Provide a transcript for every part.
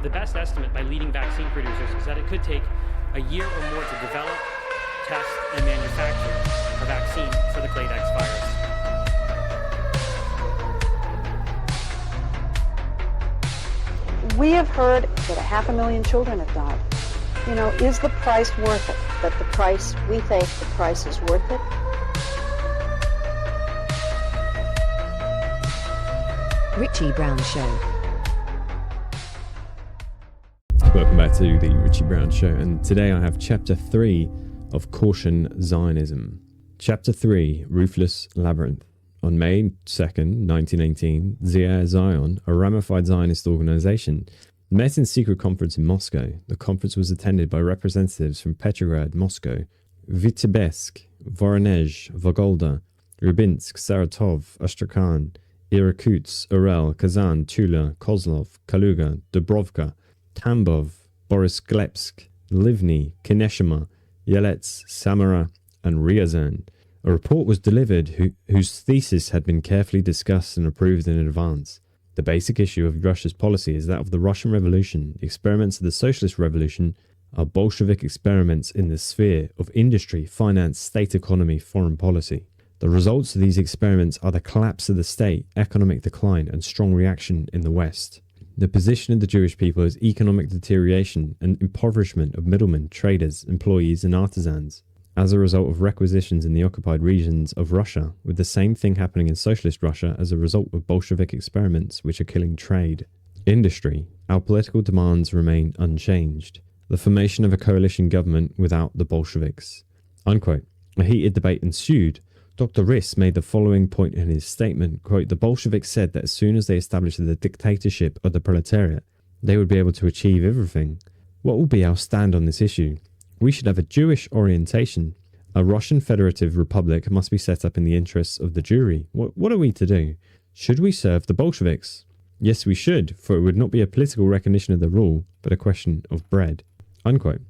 The best estimate by leading vaccine producers is that it could take a year or more to develop, test, and manufacture a vaccine for the clade X virus. We have heard that 500,000 children have died. You know, is the price worth it? But we think the price is worth it. Richie Brown Show. Welcome back to the Richie Brown Show, and today I have Chapter 3 of Caution Zionism. Chapter 3, Ruthless Labyrinth. On May 2nd, 1918, Zion, a ramified Zionist organization, met in secret conference in Moscow. The conference was attended by representatives from Petrograd, Moscow, Vitebsk, Voronezh, Vologda, Rybinsk, Saratov, Astrakhan, Irkutsk, Urel, Kazan, Tula, Kozlov, Kaluga, Dubrovka, Tambov, Borisglebsk, Livny, Kineshima, Yelets, Samara, and Ryazan. A report was delivered whose thesis had been carefully discussed and approved in advance. The basic issue of Russia's policy is that of the Russian Revolution. The experiments of the Socialist Revolution are Bolshevik experiments in the sphere of industry, finance, state economy, foreign policy. The results of these experiments are the collapse of the state, economic decline, and strong reaction in the West. The position of the Jewish people is economic deterioration and impoverishment of middlemen, traders, employees, and artisans as a result of requisitions in the occupied regions of Russia, with the same thing happening in socialist Russia as a result of Bolshevik experiments which are killing trade. Industry. Our political demands remain unchanged. The formation of a coalition government without the Bolsheviks. Unquote. A heated debate ensued. Dr. Riss made the following point in his statement, quote, "The Bolsheviks said that as soon as they established the dictatorship of the proletariat, they would be able to achieve everything. What will be our stand on this issue? We should have a Jewish orientation. A Russian federative republic must be set up in the interests of the Jewry. What are we to do? Should we serve the Bolsheviks? Yes, we should, for it would not be a political recognition of the rule, but a question of bread." Unquote.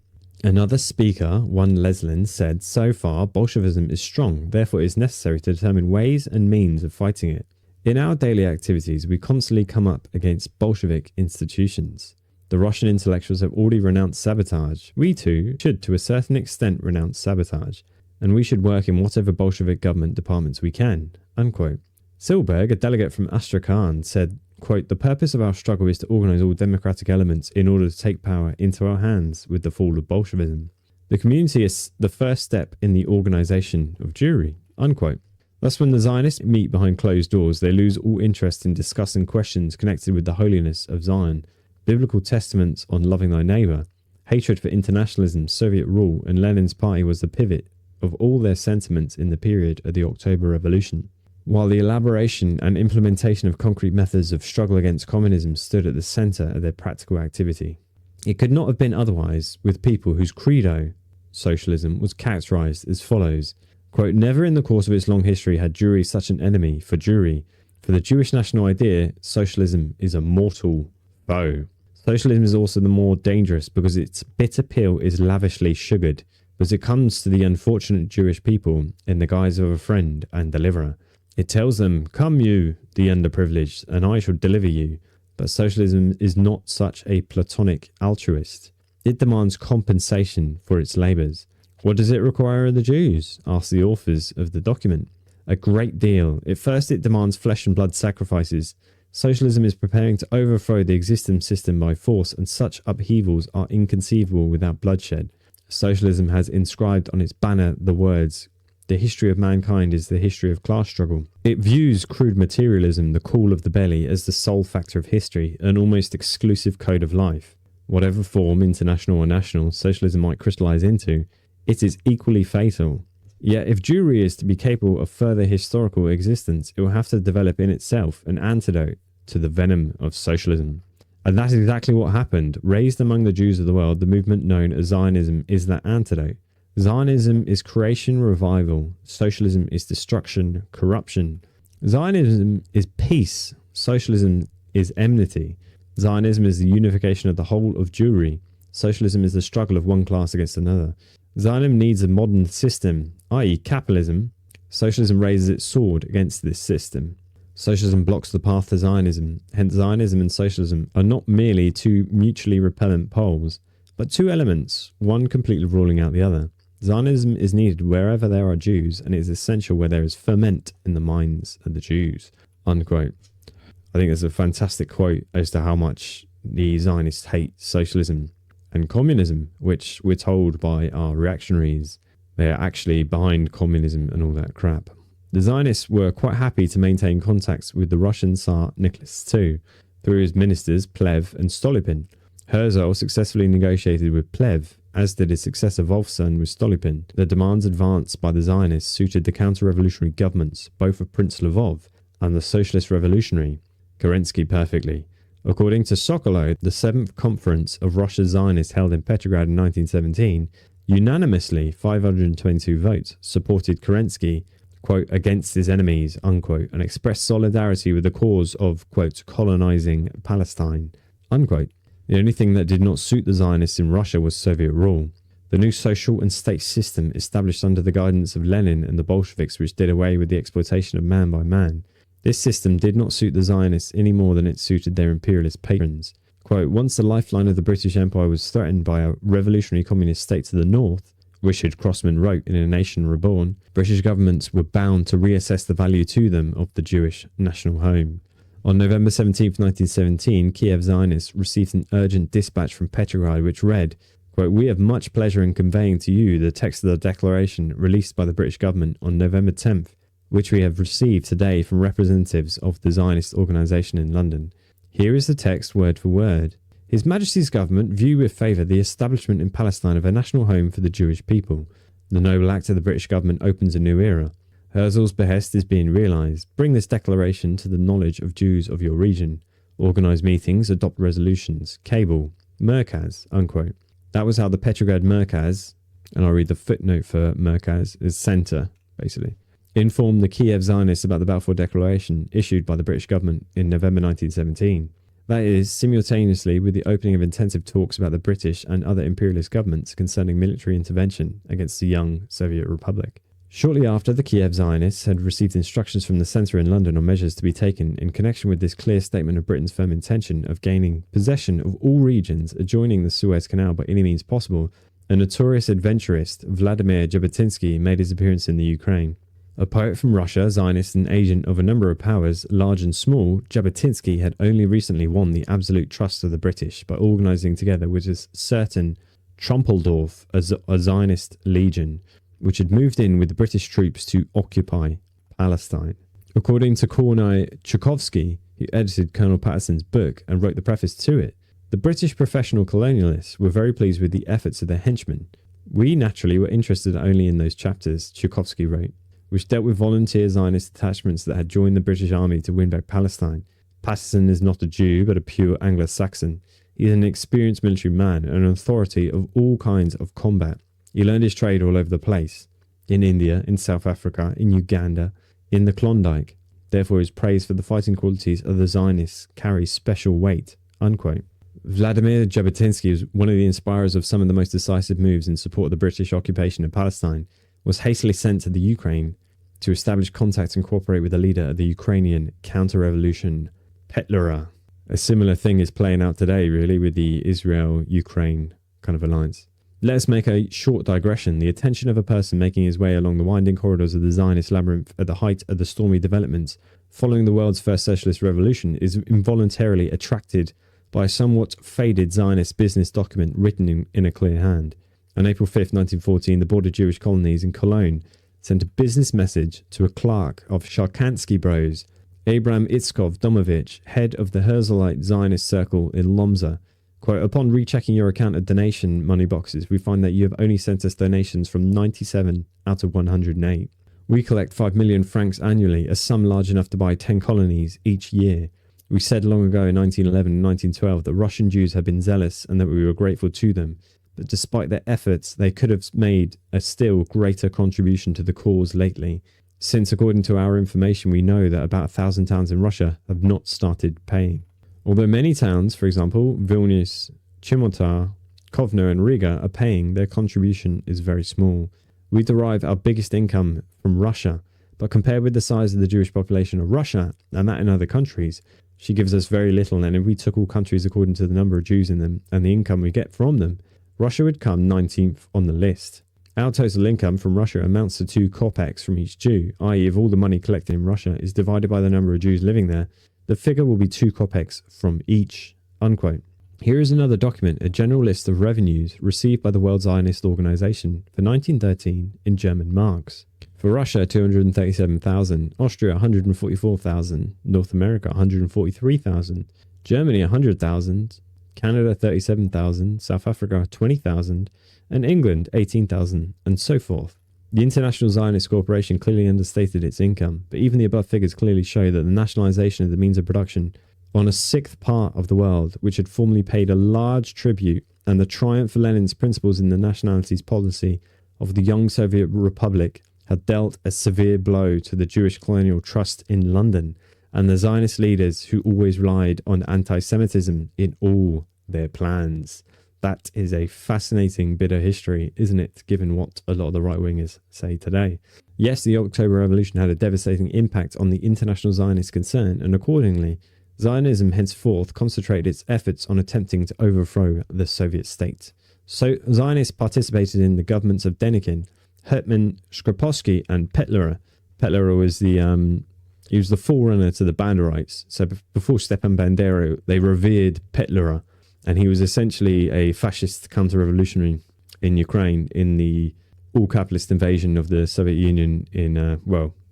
Another speaker, one Leslin, said, "So far, Bolshevism is strong, therefore it is necessary to determine ways and means of fighting it. In our daily activities, we constantly come up against Bolshevik institutions. The Russian intellectuals have already renounced sabotage. We too should, to a certain extent, renounce sabotage, and we should work in whatever Bolshevik government departments we can." Unquote. Silberg, a delegate from Astrakhan, said, quote, "The purpose of our struggle is to organize all democratic elements in order to take power into our hands with the fall of Bolshevism. The community is the first step in the organization of Jewry." Unquote. Thus, when the Zionists meet behind closed doors, they lose all interest in discussing questions connected with the holiness of Zion, biblical testaments on loving thy neighbor, hatred for internationalism, Soviet rule, and Lenin's party was the pivot of all their sentiments in the period of the October Revolution, while the elaboration and implementation of concrete methods of struggle against communism stood at the center of their practical activity. It could not have been otherwise with people whose credo, socialism, was characterized as follows, quote, "Never in the course of its long history had Jewry such an enemy for Jewry. For the Jewish national idea, socialism is a mortal foe. Socialism is also the more dangerous because its bitter pill is lavishly sugared, because it comes to the unfortunate Jewish people in the guise of a friend and deliverer. It tells them, 'Come you, the underprivileged, and I shall deliver you.' But socialism is not such a platonic altruist. It demands compensation for its labours. What does it require of the Jews?" asked the authors of the document. "A great deal. At first it demands flesh and blood sacrifices. Socialism is preparing to overthrow the existing system by force, and such upheavals are inconceivable without bloodshed. Socialism has inscribed on its banner the words, 'The history of mankind is the history of class struggle.' It views crude materialism, the call of the belly, as the sole factor of history, an almost exclusive code of life. Whatever form, international or national, socialism might crystallize into, it is equally fatal. Yet if Jewry is to be capable of further historical existence, it will have to develop in itself an antidote to the venom of socialism. And that's exactly what happened. Raised among the Jews of the world, the movement known as Zionism is that antidote. Zionism is creation, revival. Socialism is destruction, corruption. Zionism is peace. Socialism is enmity. Zionism is the unification of the whole of Jewry. Socialism is the struggle of one class against another. Zionism needs a modern system, i.e. capitalism. Socialism raises its sword against this system. Socialism blocks the path to Zionism. Hence, Zionism and socialism are not merely two mutually repellent poles, but two elements, one completely ruling out the other. Zionism is needed wherever there are Jews, and it is essential where there is ferment in the minds of the Jews. Unquote. I think there's a fantastic quote as to how much the Zionists hate socialism and communism, which we're told by our reactionaries they are actually behind communism and all that crap. The Zionists were quite happy to maintain contacts with the Russian Tsar Nicholas II through his ministers Plev and Stolypin. Herzl successfully negotiated with Plev, as did his successor Wolfson with Stolypin. The demands advanced by the Zionists suited the counter-revolutionary governments, both of Prince Lvov and the Socialist Revolutionary, Kerensky, perfectly. According to Sokolow, the 7th Conference of Russia's Zionists held in Petrograd in 1917, unanimously 522 votes supported Kerensky, quote, against his enemies, unquote, and expressed solidarity with the cause of, quote, colonizing Palestine, unquote. The only thing that did not suit the Zionists in Russia was Soviet rule. The new social and state system established under the guidance of Lenin and the Bolsheviks, which did away with the exploitation of man by man. This system did not suit the Zionists any more than it suited their imperialist patrons. Quote, once the lifeline of the British Empire was threatened by a revolutionary communist state to the north, Richard Crossman wrote in A Nation Reborn, British governments were bound to reassess the value to them of the Jewish national home. On November 17, 1917, Kiev Zionists received an urgent dispatch from Petrograd which read, quote, we have much pleasure in conveying to you the text of the declaration released by the British government on November 10th, which we have received today from representatives of the Zionist organisation in London. Here is the text word for word. His Majesty's government view with favour the establishment in Palestine of a national home for the Jewish people. The noble act of the British government opens a new era. Herzl's behest is being realised. Bring this declaration to the knowledge of Jews of your region. Organise meetings, adopt resolutions. Cable. Merkaz, unquote. That was how the Petrograd Merkaz, and I'll read the footnote for Merkaz, is centre, basically, informed the Kiev Zionists about the Balfour Declaration issued by the British government in November 1917. That is, simultaneously with the opening of intensive talks about the British and other imperialist governments concerning military intervention against the young Soviet Republic. Shortly after, the Kiev Zionists had received instructions from the centre in London on measures to be taken in connection with this clear statement of Britain's firm intention of gaining possession of all regions adjoining the Suez Canal by any means possible. A notorious adventurist, Vladimir Jabotinsky, made his appearance in the Ukraine. A poet from Russia, Zionist and agent of a number of powers, large and small, Jabotinsky had only recently won the absolute trust of the British by organising together with a certain Trumpeldorf, a Zionist legion, which had moved in with the British troops to occupy Palestine. According to Kornei Chukovsky, who edited Colonel Patterson's book and wrote the preface to it, the British professional colonialists were very pleased with the efforts of their henchmen. We naturally were interested only in those chapters, Chukovsky wrote, which dealt with volunteer Zionist detachments that had joined the British army to win back Palestine. Patterson is not a Jew, but a pure Anglo-Saxon. He is an experienced military man and an authority of all kinds of combat. He learned his trade all over the place. In India, in South Africa, in Uganda, in the Klondike. Therefore his praise for the fighting qualities of the Zionists carries special weight. Unquote. Vladimir Jabotinsky was one of the inspirers of some of the most decisive moves in support of the British occupation of Palestine, was hastily sent to the Ukraine to establish contacts and cooperate with the leader of the Ukrainian counter-revolution, Petlura. A similar thing is playing out today, really, with the Israel-Ukraine kind of alliance. Let us make a short digression. The attention of a person making his way along the winding corridors of the Zionist labyrinth at the height of the stormy developments following the world's first socialist revolution is involuntarily attracted by a somewhat faded Zionist business document written in a clear hand. On April 5th, 1914, the Board of Jewish Colonies in Cologne sent a business message to a clerk of Sharkansky Bros, Abram Itzkov Domovich, head of the Herzlite Zionist Circle in Lomza. Quote, upon rechecking your account of donation money boxes, we find that you have only sent us donations from 97 out of 108. We collect 5 million francs annually, a sum large enough to buy 10 colonies each year. We said long ago in 1911 and 1912 that Russian Jews had been zealous and that we were grateful to them. But despite their efforts, they could have made a still greater contribution to the cause lately, since according to our information we know that about 1,000 towns in Russia have not started paying. Although many towns, for example Vilnius, Chimota, Kovno and Riga, are paying, their contribution is very small. We derive our biggest income from Russia, but compared with the size of the Jewish population of Russia and that in other countries, she gives us very little. And if we took all countries according to the number of Jews in them and the income we get from them, Russia would come 19th on the list. Our total income from Russia amounts to 2 kopecks from each Jew, i.e. if all the money collected in Russia is divided by the number of Jews living there, the figure will be 2 kopecks from each, unquote. Here is another document, a general list of revenues received by the World Zionist Organization for 1913 in German marks. For Russia, 237,000, Austria, 144,000, North America, 143,000, Germany, 100,000, Canada, 37,000, South Africa, 20,000, and England, 18,000, and so forth. The International Zionist Corporation clearly understated its income, but even the above figures clearly show that the nationalization of the means of production on a sixth part of the world, which had formerly paid a large tribute, and the triumph of Lenin's principles in the nationalities policy of the young Soviet Republic, had dealt a severe blow to the Jewish colonial trust in London and the Zionist leaders who always relied on anti-Semitism in all their plans. That is a fascinating bit of history, isn't it, given what a lot of the right-wingers say today. Yes, the October Revolution had a devastating impact on the international Zionist concern, and accordingly, Zionism henceforth concentrated its efforts on attempting to overthrow the Soviet state. So Zionists participated in the governments of Denikin, Hetman Skrzypowski, and Petliura. Petliura was he was the forerunner to the Banderites. So before Stepan Bandera, they revered Petliura, and he was essentially a fascist counter-revolutionary in Ukraine in the all-capitalist invasion of the Soviet Union in,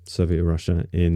Soviet Russia in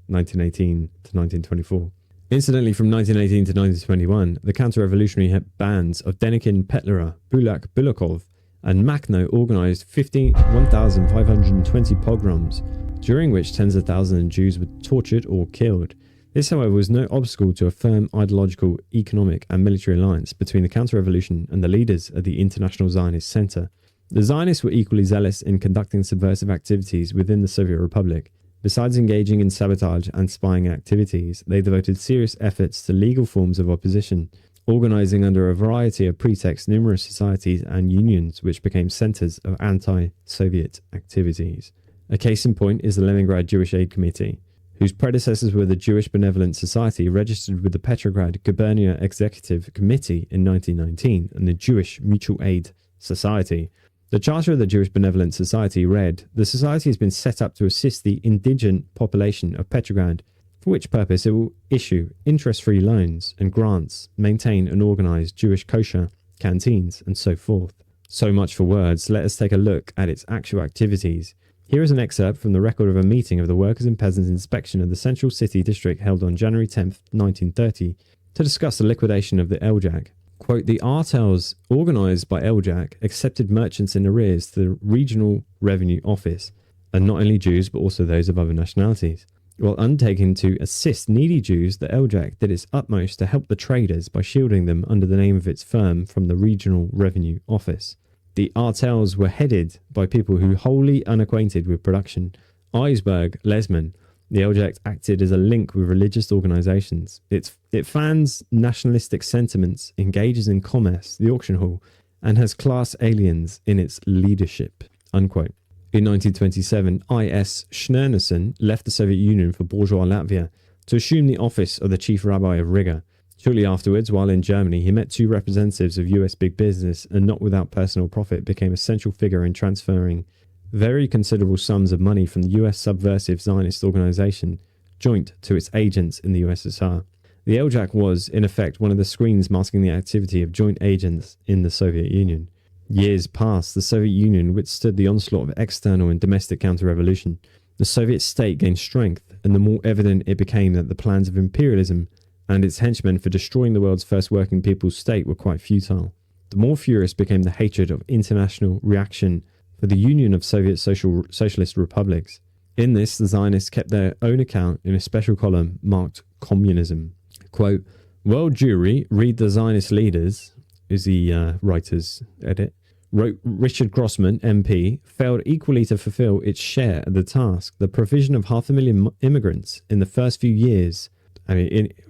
1918 to 1924. Incidentally, from 1918 to 1921, the counter-revolutionary bands of Denikin, Petliura, Bulak, Bulakov, and Makhno organized 1,520 pogroms, during which tens of thousands of Jews were tortured or killed. This, however, was no obstacle to a firm ideological, economic, and military alliance between the counter-revolution and the leaders of the International Zionist Center. The Zionists were equally zealous in conducting subversive activities within the Soviet Republic. Besides engaging in sabotage and spying activities, they devoted serious efforts to legal forms of opposition, organizing under a variety of pretexts numerous societies and unions which became centers of anti-Soviet activities. A case in point is the Leningrad Jewish Aid Committee, whose predecessors were the Jewish Benevolent Society, registered with the Petrograd Gubernia Executive Committee in 1919, and the Jewish Mutual Aid Society. The charter of the Jewish Benevolent Society read, "The society has been set up to assist the indigent population of Petrograd, for which purpose it will issue interest-free loans and grants, maintain and organize Jewish kosher canteens, and so forth." So much for words. Let us take a look at its actual activities. Here is an excerpt from the record of a meeting of the Workers' and Peasants' Inspection of the Central City District held on January 10th, 1930, to discuss the liquidation of the Eljak. Quote, "The artels organized by Eljak accepted merchants in arrears to the Regional Revenue Office, and not only Jews but also those of other nationalities. While undertaking to assist needy Jews, the Eljak did its utmost to help the traders by shielding them under the name of its firm from the Regional Revenue Office. The artels were headed by people who, wholly unacquainted with production, Eisberg, Lesman. The Eljak acted as a link with religious organizations. It fans nationalistic sentiments, engages in commerce, the auction hall, and has class aliens in its leadership." Unquote. In 1927, I.S. Schneerson left the Soviet Union for bourgeois Latvia to assume the office of the chief rabbi of Riga. Shortly afterwards, while in Germany, he met 2 representatives of US big business and, not without personal profit, became a central figure in transferring very considerable sums of money from the US subversive Zionist organization, joint to its agents in the USSR. The Eljak was, in effect, one of the screens masking the activity of joint agents in the Soviet Union. Years passed, the Soviet Union withstood the onslaught of external and domestic counter-revolution. The Soviet state gained strength, and the more evident it became that the plans of imperialism and its henchmen for destroying the world's first working people's state were quite futile. The more furious became the hatred of international reaction for the Union of Soviet Socialist Republics. In this, the Zionists kept their own account in a special column marked Communism. Quote, "World Jewry, read the Zionist leaders," is the writer's edit, wrote Richard Grossman, MP, failed equally to fulfill its share of the task. The provision of 500,000 immigrants in the first few years,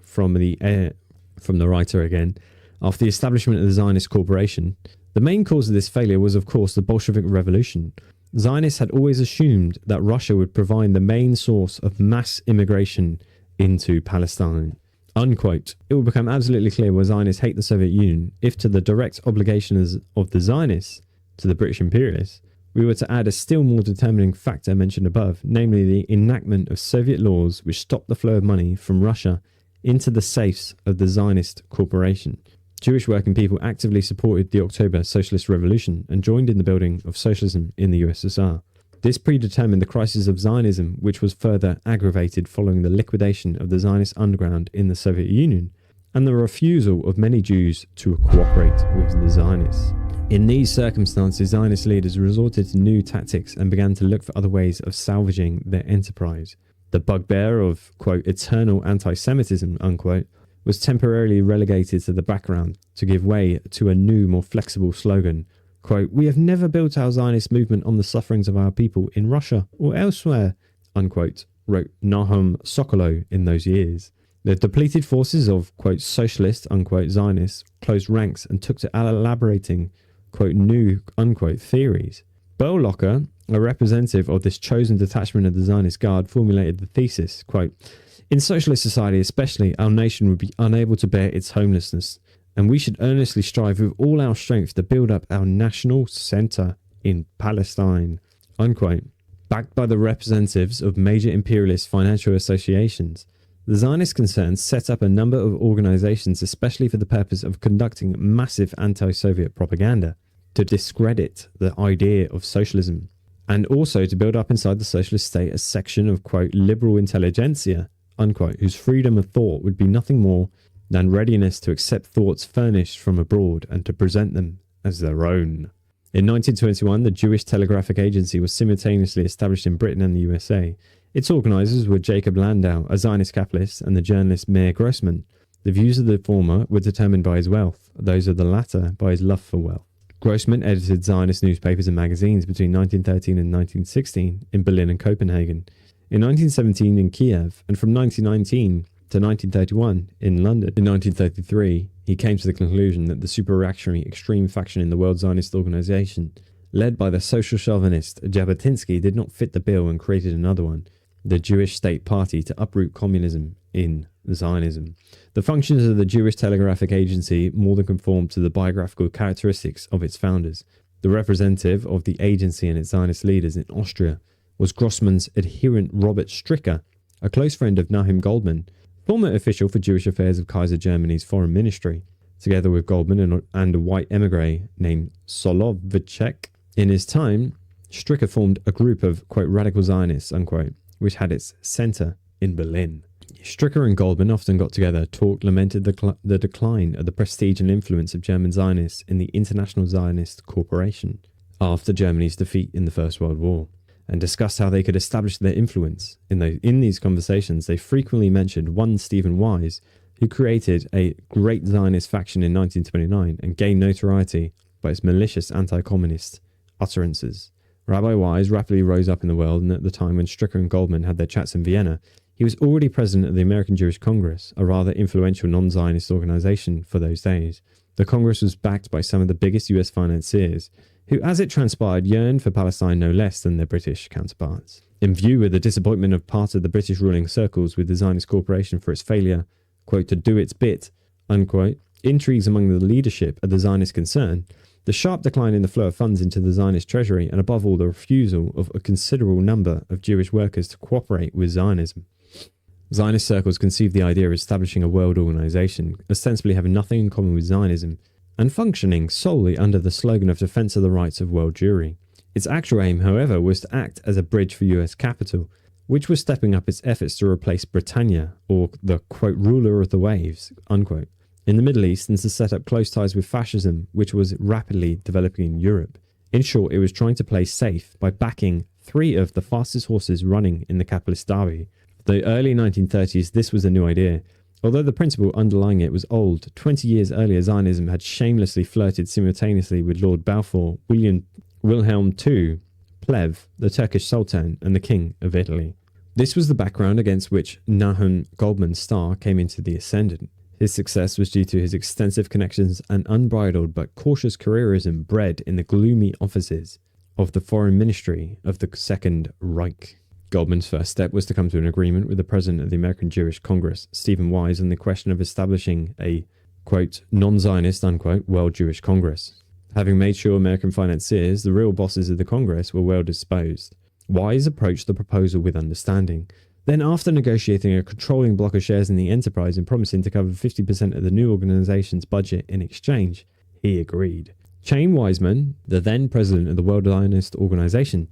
from the writer again, after the establishment of the Zionist Corporation. The main cause of this failure was, of course, the Bolshevik Revolution. Zionists had always assumed that Russia would provide the main source of mass immigration into Palestine. Unquote. It will become absolutely clear why Zionists hate the Soviet Union if, to the direct obligations of the Zionists to the British imperialists, we were to add a still more determining factor mentioned above, namely the enactment of Soviet laws which stopped the flow of money from Russia into the safes of the Zionist corporation. Jewish working people actively supported the October Socialist Revolution and joined in the building of socialism in the USSR. This predetermined the crisis of Zionism, which was further aggravated following the liquidation of the Zionist underground in the Soviet Union and the refusal of many Jews to cooperate with the Zionists. In these circumstances, Zionist leaders resorted to new tactics and began to look for other ways of salvaging their enterprise. The bugbear of, quote, eternal anti-Semitism, unquote, was temporarily relegated to the background to give way to a new, more flexible slogan, quote, we have never built our Zionist movement on the sufferings of our people in Russia or elsewhere, unquote, wrote Nahum Sokolow in those years. The depleted forces of, quote, socialist, unquote, Zionists closed ranks and took to elaborating, quote, new, unquote, theories. Berlocker, a representative of this chosen detachment of the Zionist Guard, formulated the thesis, quote, in socialist society especially, our nation would be unable to bear its homelessness, and we should earnestly strive with all our strength to build up our national centre in Palestine, unquote. Backed by the representatives of major imperialist financial associations, the Zionist concerns set up a number of organizations especially for the purpose of conducting massive anti-Soviet propaganda to discredit the idea of socialism, and also to build up inside the socialist state a section of, quote, liberal intelligentsia, unquote, whose freedom of thought would be nothing more than readiness to accept thoughts furnished from abroad and to present them as their own. In 1921, the Jewish Telegraphic Agency was simultaneously established in Britain and the USA. Its organizers were Jacob Landau, a Zionist capitalist, and the journalist Meir Grossman. The views of the former were determined by his wealth, those of the latter by his love for wealth. Grossman edited Zionist newspapers and magazines between 1913 and 1916 in Berlin and Copenhagen, in 1917 in Kiev, and from 1919 to 1931 in London. In 1933, he came to the conclusion that the super-reactionary extreme faction in the World Zionist Organization, led by the social chauvinist Jabotinsky, did not fit the bill and created another one, the Jewish State Party, to uproot communism in Zionism. The functions of the Jewish Telegraphic Agency more than conformed to the biographical characteristics of its founders. The representative of the agency and its Zionist leaders in Austria was Grossman's adherent Robert Stricker, a close friend of Nahum Goldman, former official for Jewish affairs of Kaiser Germany's foreign ministry, together with Goldman and a white emigre named Soloveitchik. In his time, Stricker formed a group of, quote, radical Zionists, unquote, which had its centre in Berlin. Stricker and Goldman often got together, talked, lamented the decline of the prestige and influence of German Zionists in the International Zionist Corporation after Germany's defeat in the First World War, and discussed how they could establish their influence. In these conversations, they frequently mentioned one Stephen Wise, who created a great Zionist faction in 1929 and gained notoriety by its malicious anti-communist utterances. Rabbi Wise rapidly rose up in the world, and at the time when Stricker and Goldman had their chats in Vienna, he was already president of the American Jewish Congress, a rather influential non-Zionist organization for those days. The Congress was backed by some of the biggest US financiers, who, as it transpired, yearned for Palestine no less than their British counterparts. In view of the disappointment of part of the British ruling circles with the Zionist Corporation for its failure, quote, to do its bit, unquote, intrigues among the leadership of the Zionist concern, the sharp decline in the flow of funds into the Zionist treasury, and above all the refusal of a considerable number of Jewish workers to cooperate with Zionism. Zionist circles conceived the idea of establishing a world organization, ostensibly having nothing in common with Zionism, and functioning solely under the slogan of defense of the rights of world Jewry. Its actual aim, however, was to act as a bridge for US capital, which was stepping up its efforts to replace Britannia, or the, quote, ruler of the waves, unquote, in the Middle East, and to set up close ties with fascism, which was rapidly developing in Europe. In short, it was trying to play safe by backing three of the fastest horses running in the capitalist derby. The early 1930s, this was a new idea. Although the principle underlying it was old, 20 years earlier Zionism had shamelessly flirted simultaneously with Lord Balfour, Wilhelm II, Plevs, the Turkish Sultan, and the King of Italy. This was the background against which Nahum Goldman's star came into the ascendant. His success was due to his extensive connections and unbridled but cautious careerism bred in the gloomy offices of the Foreign Ministry of the Second Reich. Goldman's first step was to come to an agreement with the president of the American Jewish Congress, Stephen Wise, on the question of establishing a, quote, non-Zionist, unquote, World Jewish Congress. Having made sure American financiers, the real bosses of the Congress, were well disposed, Wise approached the proposal with understanding. Then, after negotiating a controlling block of shares in the enterprise and promising to cover 50% of the new organization's budget in exchange, he agreed. Chaim Weizmann, the then president of the World Zionist Organization,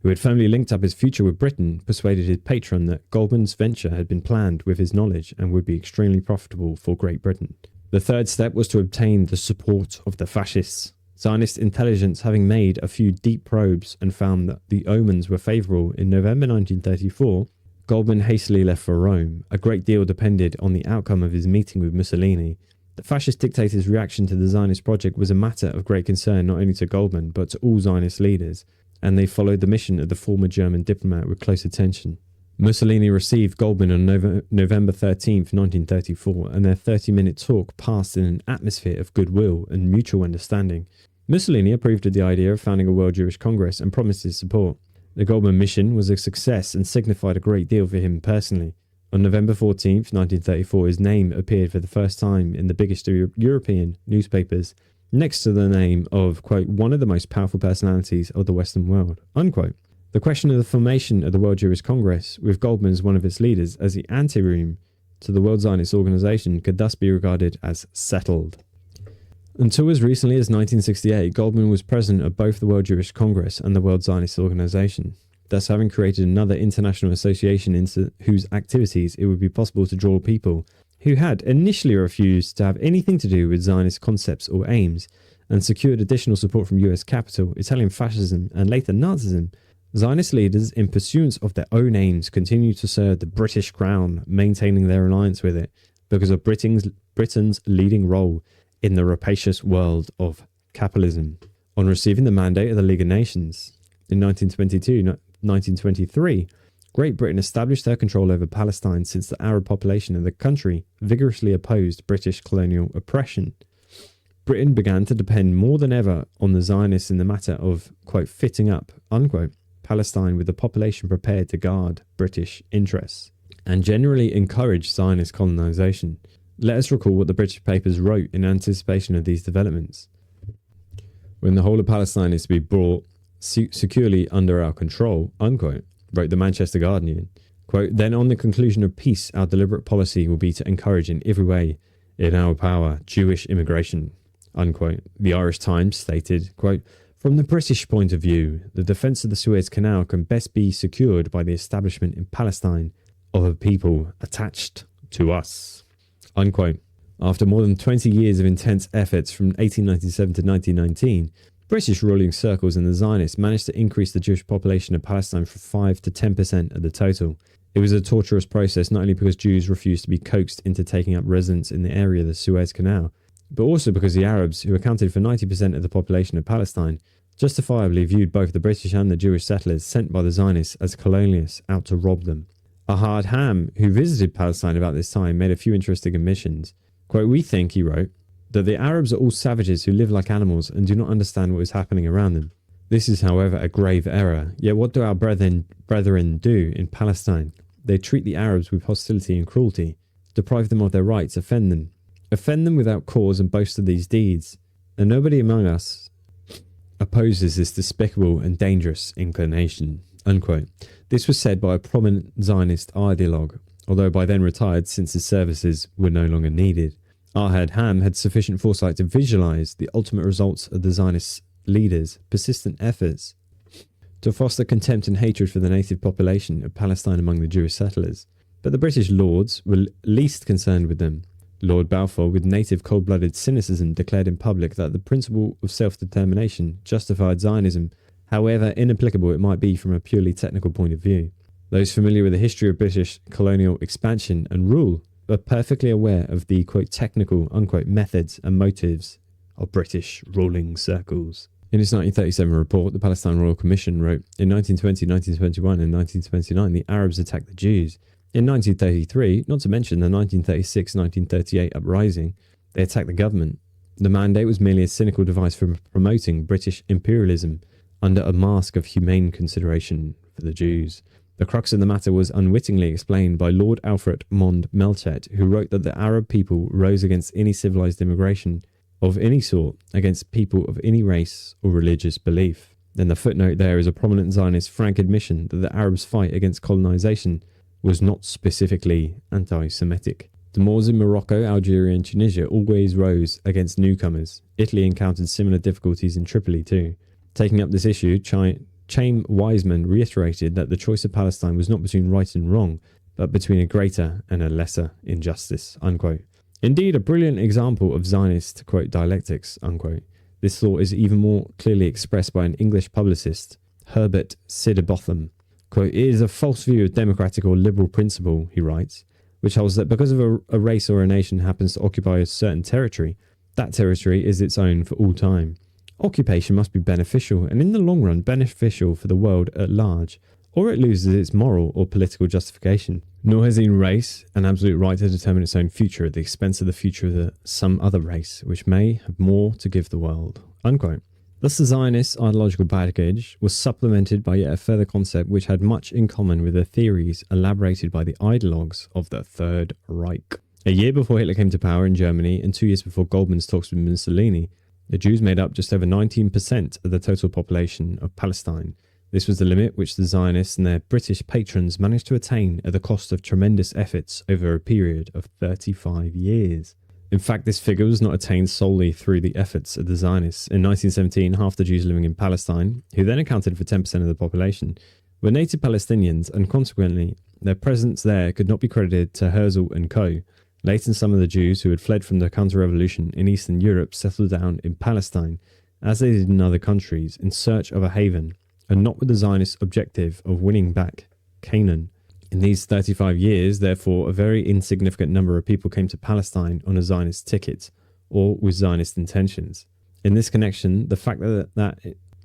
who had firmly linked up his future with Britain, persuaded his patron that Goldman's venture had been planned with his knowledge and would be extremely profitable for Great Britain. The third step was to obtain the support of the fascists. Zionist intelligence, having made a few deep probes and found that the omens were favourable in November 1934, Goldman hastily left for Rome. A great deal depended on the outcome of his meeting with Mussolini. The fascist dictator's reaction to the Zionist project was a matter of great concern not only to Goldman but to all Zionist leaders, and they followed the mission of the former German diplomat with close attention. Mussolini received Goldman on November 13, 1934, and their 30-minute talk passed in an atmosphere of goodwill and mutual understanding. Mussolini approved of the idea of founding a World Jewish Congress and promised his support. The Goldman mission was a success and signified a great deal for him personally. On November 14, 1934, his name appeared for the first time in the biggest European newspapers, next to the name of, quote, one of the most powerful personalities of the Western world, unquote. The question of the formation of the World Jewish Congress, with Goldman as one of its leaders as the anteroom to the World Zionist Organization, could thus be regarded as settled. Until as recently as 1968, Goldman was president of both the World Jewish Congress and the World Zionist Organization, thus having created another international association into whose activities it would be possible to draw people who had initially refused to have anything to do with Zionist concepts or aims, and secured additional support from US capital, Italian fascism, and later Nazism. Zionist leaders, in pursuance of their own aims, continued to serve the British Crown, maintaining their alliance with it because of Britain's leading role in the rapacious world of capitalism. On receiving the mandate of the League of Nations in 1923, Great Britain established her control over Palestine, since the Arab population of the country vigorously opposed British colonial oppression. Britain began to depend more than ever on the Zionists in the matter of, quote, fitting up, unquote, Palestine with a population prepared to guard British interests, and generally encourage Zionist colonization. Let us recall what the British papers wrote in anticipation of these developments. When the whole of Palestine is to be brought securely under our control, unquote, wrote the Manchester Guardian, quote, then on the conclusion of peace, our deliberate policy will be to encourage in every way in our power Jewish immigration, unquote. The Irish Times stated, quote, from the British point of view, the defence of the Suez Canal can best be secured by the establishment in Palestine of a people attached to us, unquote. After more than 20 years of intense efforts from 1897 to 1919, British ruling circles and the Zionists managed to increase the Jewish population of Palestine from 5 to 10% of the total. It was a torturous process, not only because Jews refused to be coaxed into taking up residence in the area of the Suez Canal, but also because the Arabs, who accounted for 90% of the population of Palestine, justifiably viewed both the British and the Jewish settlers sent by the Zionists as colonialists out to rob them. Ahad Ham, who visited Palestine about this time, made a few interesting admissions. Quote, we think, he wrote, that the Arabs are all savages who live like animals and do not understand what is happening around them. This is, however, a grave error. Yet what do our brethren do in Palestine? They treat the Arabs with hostility and cruelty, deprive them of their rights, offend them without cause, and boast of these deeds. And nobody among us opposes this despicable and dangerous inclination, unquote. This was said by a prominent Zionist ideologue, although by then retired since his services were no longer needed. Ahad Ham had sufficient foresight to visualize the ultimate results of the Zionist leaders' persistent efforts to foster contempt and hatred for the native population of Palestine among the Jewish settlers. But the British lords were least concerned with them. Lord Balfour, with native cold-blooded cynicism, declared in public that the principle of self-determination justified Zionism, however inapplicable it might be from a purely technical point of view. Those familiar with the history of British colonial expansion and rule were perfectly aware of the, quote, technical, unquote, methods and motives of British ruling circles. In its 1937 report, the Palestine Royal Commission wrote, in 1920, 1921 and 1929, the Arabs attacked the Jews. In 1933, not to mention the 1936-1938 uprising, they attacked the government. The mandate was merely a cynical device for promoting British imperialism under a mask of humane consideration for the Jews. The crux of the matter was unwittingly explained by Lord Alfred Mond Melchet, who wrote that the Arab people rose against any civilized immigration of any sort, against people of any race or religious belief. Then the footnote there is a prominent Zionist frank admission that the Arabs' fight against colonization was not specifically anti-Semitic. The Moors in Morocco, Algeria and Tunisia always rose against newcomers. Italy encountered similar difficulties in Tripoli too. Taking up this issue, Chaim Weizmann reiterated that the choice of Palestine was not between right and wrong, but between a greater and a lesser injustice, unquote. Indeed, a brilliant example of Zionist, quote, dialectics, unquote. This thought is even more clearly expressed by an English publicist, Herbert Sidebotham. Quote, "It is a false view of democratic or liberal principle," he writes, "which holds that because of a race or a nation happens to occupy a certain territory, that territory is its own for all time. Occupation must be beneficial, and in the long run beneficial for the world at large, or it loses its moral or political justification. Nor has any race an absolute right to determine its own future at the expense of the future of some other race, which may have more to give the world." Unquote. Thus the Zionist ideological baggage was supplemented by yet a further concept which had much in common with the theories elaborated by the ideologues of the Third Reich. A year before Hitler came to power in Germany, and 2 years before Goldman's talks with Mussolini, the Jews made up just over 19% of the total population of Palestine. This was the limit which the Zionists and their British patrons managed to attain at the cost of tremendous efforts over a period of 35 years. In fact, this figure was not attained solely through the efforts of the Zionists. In 1917, half the Jews living in Palestine, who then accounted for 10% of the population, were native Palestinians, and consequently, their presence there could not be credited to Herzl and co. Later, some of the Jews who had fled from the counter-revolution in Eastern Europe settled down in Palestine, as they did in other countries, in search of a haven, and not with the Zionist objective of winning back Canaan. In these 35 years, therefore, a very insignificant number of people came to Palestine on a Zionist ticket, or with Zionist intentions. In this connection, the fact that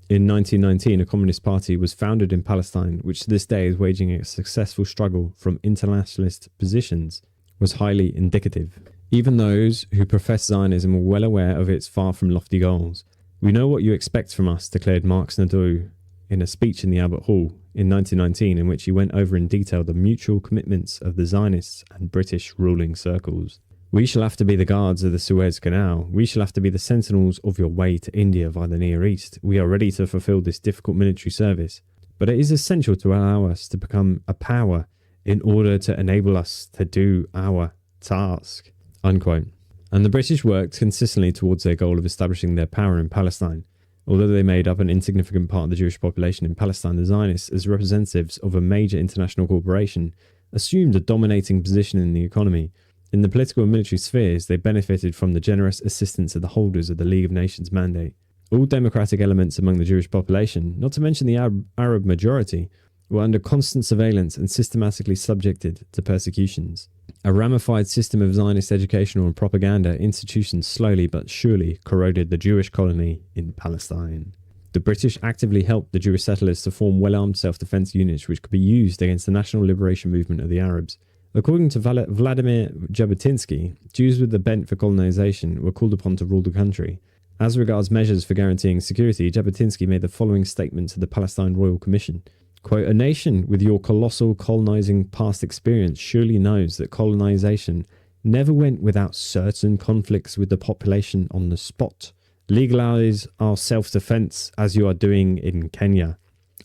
in 1919 a Communist Party was founded in Palestine, which to this day is waging a successful struggle from internationalist positions, was highly indicative. Even those who profess Zionism were well aware of its far from lofty goals. "We know what you expect from us," declared Marx Nadu in a speech in the Albert Hall in 1919, in which he went over in detail the mutual commitments of the Zionists and British ruling circles. "We shall have to be the guards of the Suez Canal. We shall have to be the sentinels of your way to India via the Near East. We are ready to fulfill this difficult military service, but it is essential to allow us to become a power in order to enable us to do our task." Unquote. And the British worked consistently towards their goal of establishing their power in Palestine. Although they made up an insignificant part of the Jewish population in Palestine, the Zionists, as representatives of a major international corporation, assumed a dominating position in the economy. In the political and military spheres, they benefited from the generous assistance of the holders of the League of Nations mandate. All democratic elements among the Jewish population, not to mention the Arab majority, were under constant surveillance and systematically subjected to persecutions. A ramified system of Zionist educational and propaganda institutions slowly but surely corroded the Jewish colony in Palestine. The British actively helped the Jewish settlers to form well-armed self-defense units which could be used against the national liberation movement of the Arabs. According to Vladimir Jabotinsky, Jews with the bent for colonization were called upon to rule the country. As regards measures for guaranteeing security, Jabotinsky made the following statement to the Palestine Royal Commission. Quote, "A nation with your colossal colonizing past experience surely knows that colonization never went without certain conflicts with the population on the spot. Legalize our self-defense as you are doing in Kenya."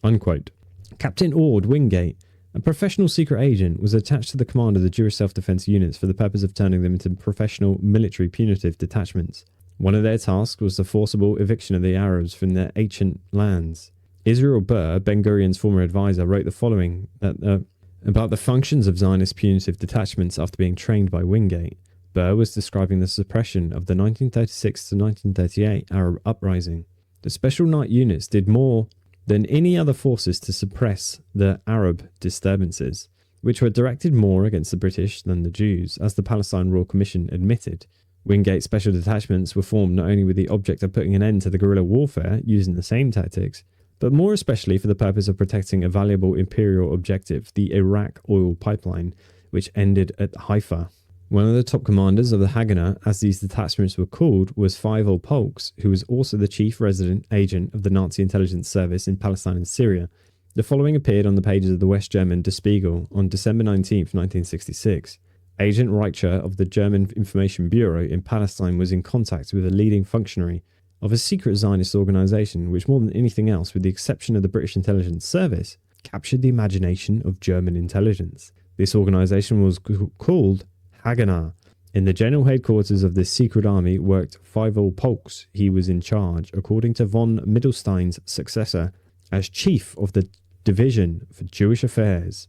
Unquote. Captain Ord Wingate, a professional secret agent, was attached to the command of the Jewish self-defense units for the purpose of turning them into professional military punitive detachments. One of their tasks was the forcible eviction of the Arabs from their ancient lands. Israel Burr, Ben-Gurion's former advisor, wrote the following about the functions of Zionist punitive detachments after being trained by Wingate. Burr was describing the suppression of the 1936 to 1938 Arab uprising. The special night units did more than any other forces to suppress the Arab disturbances, which were directed more against the British than the Jews, as the Palestine Royal Commission admitted. Wingate's special detachments were formed not only with the object of putting an end to the guerrilla warfare using the same tactics, but more especially for the purpose of protecting a valuable imperial objective, the Iraq oil pipeline, which ended at Haifa. One of the top commanders of the Haganah, as these detachments were called, was Fievel Polks, who was also the chief resident agent of the Nazi intelligence service in Palestine and Syria. The following appeared on the pages of the West German Der Spiegel on December 19, 1966. Agent Reicher of the German Information Bureau in Palestine was in contact with a leading functionary of a secret Zionist organization which, more than anything else, with the exception of the British intelligence service, captured the imagination of German intelligence. This organization was called Haganah. In the general headquarters of this secret army worked Fievel Polks. He was in charge, according to von Mittelstein's successor, as chief of the Division for Jewish Affairs.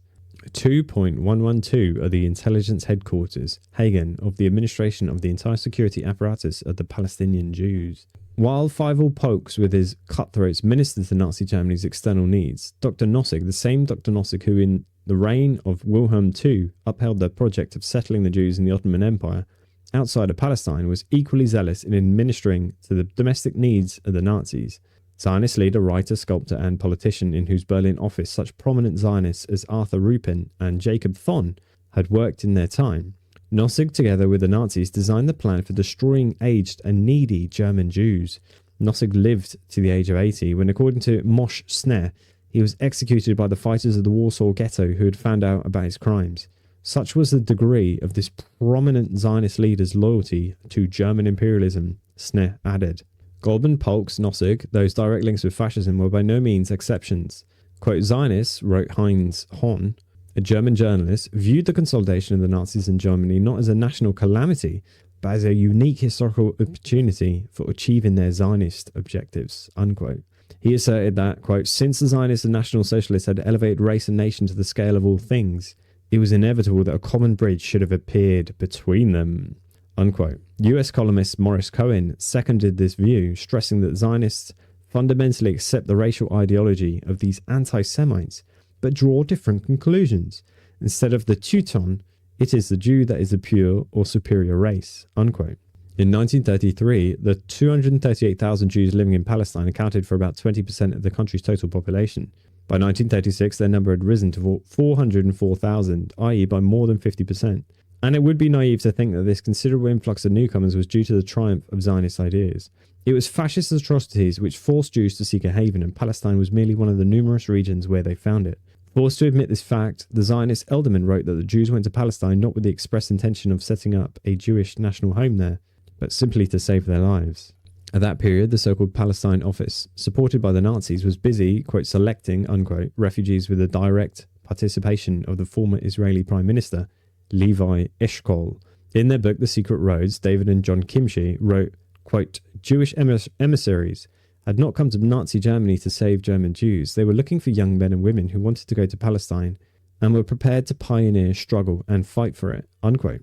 2.112 are the intelligence headquarters, Hagan, of the administration of the entire security apparatus of the Palestinian Jews. While Fievel Polks with his cutthroats ministered to Nazi Germany's external needs, Dr. Nossig, the same Dr. Nossig who in the reign of Wilhelm II upheld the project of settling the Jews in the Ottoman Empire outside of Palestine, was equally zealous in administering to the domestic needs of the Nazis. Zionist leader, writer, sculptor, and politician in whose Berlin office such prominent Zionists as Arthur Rupin and Jacob Thon had worked in their time, Nossig, together with the Nazis, designed the plan for destroying aged and needy German Jews. Nossig lived to the age of 80 when, according to Moshe Sneh, he was executed by the fighters of the Warsaw Ghetto who had found out about his crimes. Such was the degree of this prominent Zionist leader's loyalty to German imperialism, Sneh added. Goldman, Polks, Nossig, those direct links with fascism were by no means exceptions. Quote, Zionists, wrote Heinz Hohn, a German journalist, viewed the consolidation of the Nazis in Germany not as a national calamity, but as a unique historical opportunity for achieving their Zionist objectives, unquote. He asserted that, quote, since the Zionists and National Socialists had elevated race and nation to the scale of all things, it was inevitable that a common bridge should have appeared between them, unquote. US columnist Morris Cohen seconded this view, stressing that Zionists fundamentally accept the racial ideology of these anti-Semites, but draw different conclusions. Instead of the Teuton, it is the Jew that is a pure or superior race, unquote. In 1933, the 238,000 Jews living in Palestine accounted for about 20% of the country's total population. By 1936, their number had risen to 404,000, i.e. by more than 50%. And it would be naive to think that this considerable influx of newcomers was due to the triumph of Zionist ideas. It was fascist atrocities which forced Jews to seek a haven, and Palestine was merely one of the numerous regions where they found it. Forced to admit this fact, the Zionist Elderman wrote that the Jews went to Palestine not with the express intention of setting up a Jewish national home there, but simply to save their lives. At that period, the so-called Palestine Office, supported by the Nazis, was busy, quote, selecting, unquote, refugees with the direct participation of the former Israeli Prime Minister, Levi Eshkol. In their book, The Secret Roads, David and John Kimchi wrote, quote, Jewish emissaries had not come to Nazi Germany to save German Jews. They were looking for young men and women who wanted to go to Palestine and were prepared to pioneer, struggle, and fight for it, unquote.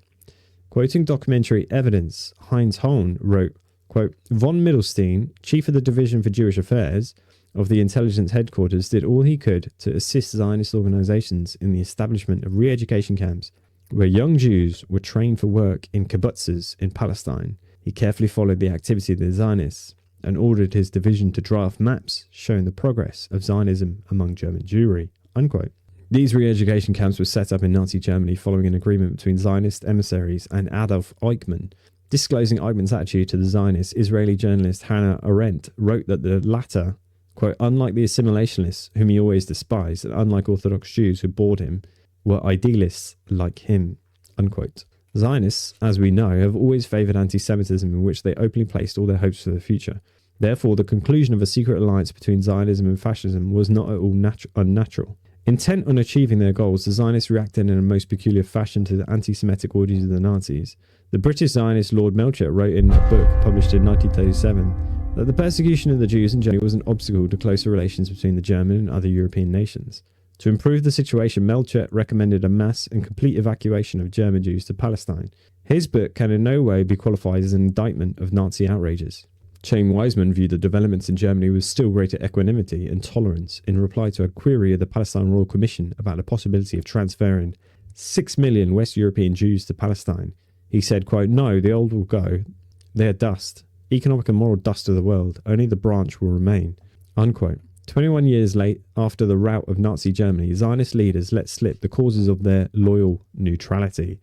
Quoting documentary evidence, Heinz Hohn wrote, quote, von Mittelstein, chief of the Division for Jewish Affairs of the intelligence headquarters, did all he could to assist Zionist organizations in the establishment of re-education camps where young Jews were trained for work in kibbutzes in Palestine. He carefully followed the activity of the Zionists and ordered his division to draw off maps showing the progress of Zionism among German Jewry, unquote. These re-education camps were set up in Nazi Germany following an agreement between Zionist emissaries and Adolf Eichmann. Disclosing Eichmann's attitude to the Zionists, Israeli journalist Hannah Arendt wrote that the latter, quote, unlike the assimilationists whom he always despised, and unlike Orthodox Jews who bored him, were idealists like him, unquote. Zionists, as we know, have always favoured anti-Semitism in which they openly placed all their hopes for the future. Therefore, the conclusion of a secret alliance between Zionism and fascism was not at all unnatural. Intent on achieving their goals, the Zionists reacted in a most peculiar fashion to the anti-Semitic orgies of the Nazis. The British Zionist Lord Melchett wrote in a book published in 1937 that the persecution of the Jews in Germany was an obstacle to closer relations between the German and other European nations. To improve the situation, Melchett recommended a mass and complete evacuation of German Jews to Palestine. His book can in no way be qualified as an indictment of Nazi outrages. Chaim Weizmann viewed the developments in Germany with still greater equanimity and tolerance in reply to a query of the Palestine Royal Commission about the possibility of transferring 6 million West European Jews to Palestine. He said, quote, no, the old will go. They are dust, economic and moral dust of the world. Only the branch will remain, unquote. 21 years late, after the rout of Nazi Germany, Zionist leaders let slip the causes of their loyal neutrality.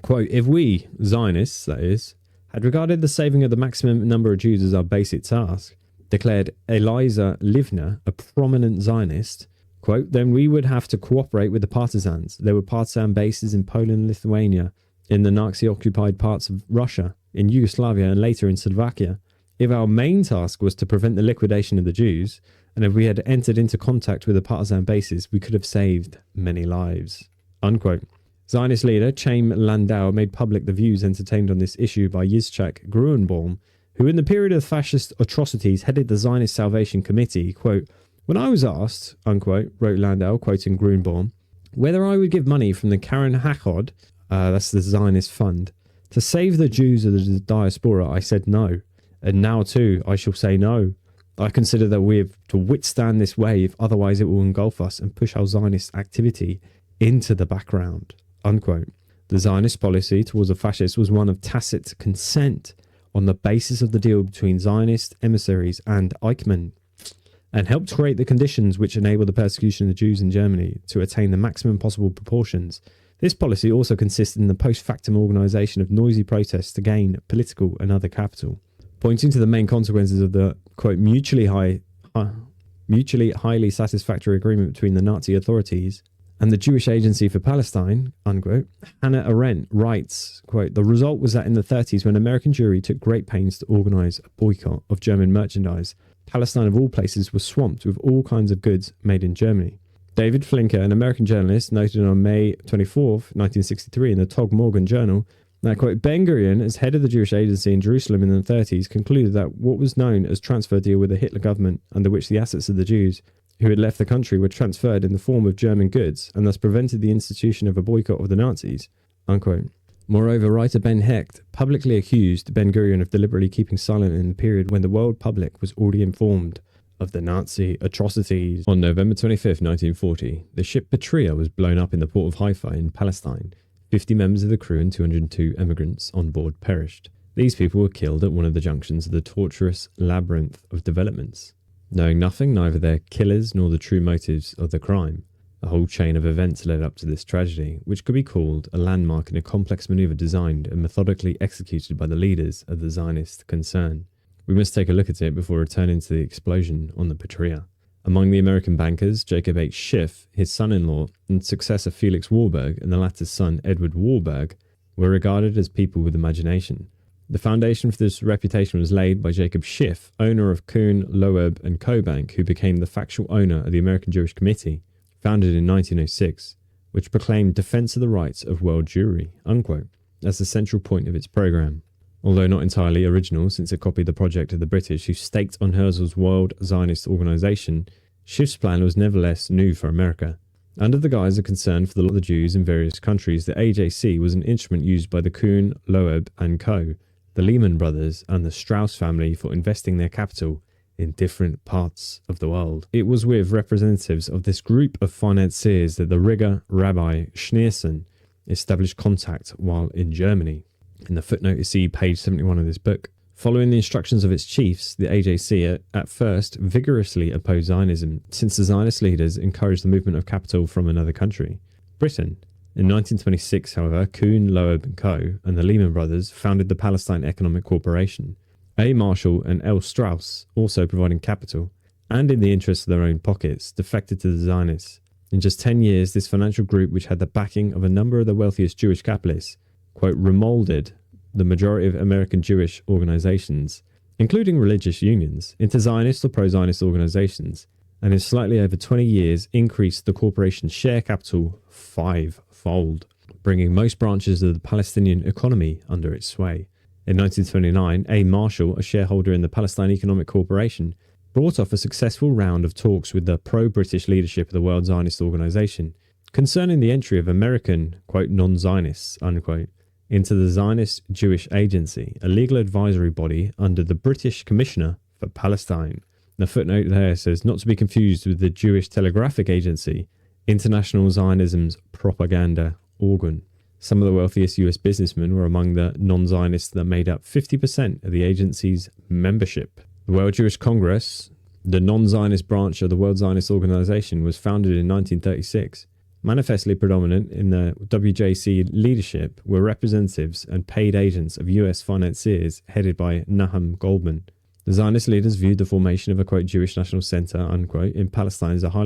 Quote, if we, Zionists, that is, had regarded the saving of the maximum number of Jews as our basic task, declared Eliza Livner, a prominent Zionist, quote, then we would have to cooperate with the partisans. There were partisan bases in Poland and Lithuania, in the Nazi-occupied parts of Russia, in Yugoslavia, and later in Slovakia. If our main task was to prevent the liquidation of the Jews, and if we had entered into contact with the partisan bases, we could have saved many lives. Unquote. Zionist leader Chaim Landau made public the views entertained on this issue by Yitzhak Gruenbaum, who in the period of fascist atrocities headed the Zionist Salvation Committee. Quote, when I was asked, unquote, wrote Landau, quoting Gruenbaum, whether I would give money from the Karen Hachod, that's the Zionist fund, to save the Jews of the diaspora, I said no. And now too, I shall say no. I consider that we have to withstand this wave, otherwise it will engulf us and push our Zionist activity into the background. Unquote. The Zionist policy towards the fascists was one of tacit consent on the basis of the deal between Zionist emissaries and Eichmann, and helped create the conditions which enabled the persecution of the Jews in Germany to attain the maximum possible proportions. This policy also consisted in the post-factum organisation of noisy protests to gain political and other capital. Pointing to the main consequences of the, quote, mutually highly satisfactory agreement between the Nazi authorities and the Jewish Agency for Palestine, unquote, Hannah Arendt writes, quote, the result was that in the 30s, when American Jewry took great pains to organise a boycott of German merchandise, Palestine of all places was swamped with all kinds of goods made in Germany. David Flinker, an American journalist, noted on May 24th, 1963 in the Tog Morgan Journal that, quote, Ben-Gurion, as head of the Jewish Agency in Jerusalem in the 30s, concluded that what was known as transfer deal with the Hitler government, under which the assets of the Jews who had left the country were transferred in the form of German goods, and thus prevented the institution of a boycott of the Nazis, unquote. Moreover, writer Ben Hecht publicly accused Ben-Gurion of deliberately keeping silent in the period when the world public was already informed of the Nazi atrocities. On November 25th, 1940, the ship Patria was blown up in the port of Haifa in Palestine. 50 members of the crew and 202 emigrants on board perished. These people were killed at one of the junctions of the tortuous labyrinth of developments. Knowing nothing, neither their killers nor the true motives of the crime, a whole chain of events led up to this tragedy, which could be called a landmark in a complex maneuver designed and methodically executed by the leaders of the Zionist concern. We must take a look at it before returning to the explosion on the Patria. Among the American bankers, Jacob H. Schiff, his son-in-law, and successor Felix Warburg, and the latter's son Edward Warburg, were regarded as people with imagination. The foundation for this reputation was laid by Jacob Schiff, owner of Kuhn, Loeb and Co. Bank, who became the factual owner of the American Jewish Committee, founded in 1906, which proclaimed defense of the rights of world Jewry, unquote, as the central point of its program. Although not entirely original, since it copied the project of the British, who staked on Herzl's World Zionist Organization, Schiff's plan was nevertheless new for America. Under the guise of concern for the Jews in various countries, the AJC was an instrument used by the Kuhn, Loeb and Co., the Lehman Brothers and the Strauss family for investing their capital in different parts of the world. It was with representatives of this group of financiers that the rigger Rabbi Schneerson established contact while in Germany. In the footnote you see page 71 of this book. Following the instructions of its chiefs, the AJC at first vigorously opposed Zionism, since the Zionist leaders encouraged the movement of capital from another country, Britain. In 1926, however, Kuhn, Loeb and Co. and the Lehman Brothers founded the Palestine Economic Corporation. A. Marshall and L. Strauss, also providing capital, and in the interest of their own pockets, defected to the Zionists. In just 10 years, this financial group, which had the backing of a number of the wealthiest Jewish capitalists, quote, remolded the majority of American Jewish organizations, including religious unions, into Zionist or pro-Zionist organizations, and in slightly over 20 years increased the corporation's share capital five-fold, bringing most branches of the Palestinian economy under its sway. In 1929, A. Marshall, a shareholder in the Palestine Economic Corporation, brought off a successful round of talks with the pro-British leadership of the World Zionist Organization concerning the entry of American, quote, non-Zionists, unquote, into the Zionist Jewish Agency, a legal advisory body under the British Commissioner for Palestine. The footnote there says not to be confused with the Jewish Telegraphic Agency, International Zionism's propaganda organ. Some of the wealthiest US businessmen were among the non-Zionists that made up 50% of the agency's membership. The World Jewish Congress, the non-Zionist branch of the World Zionist Organization, was founded in 1936. Manifestly predominant in the WJC leadership were representatives and paid agents of US financiers headed by Nahum Goldman. The Zionist leaders viewed the formation of a, quote, Jewish national center, unquote, in Palestine as a highly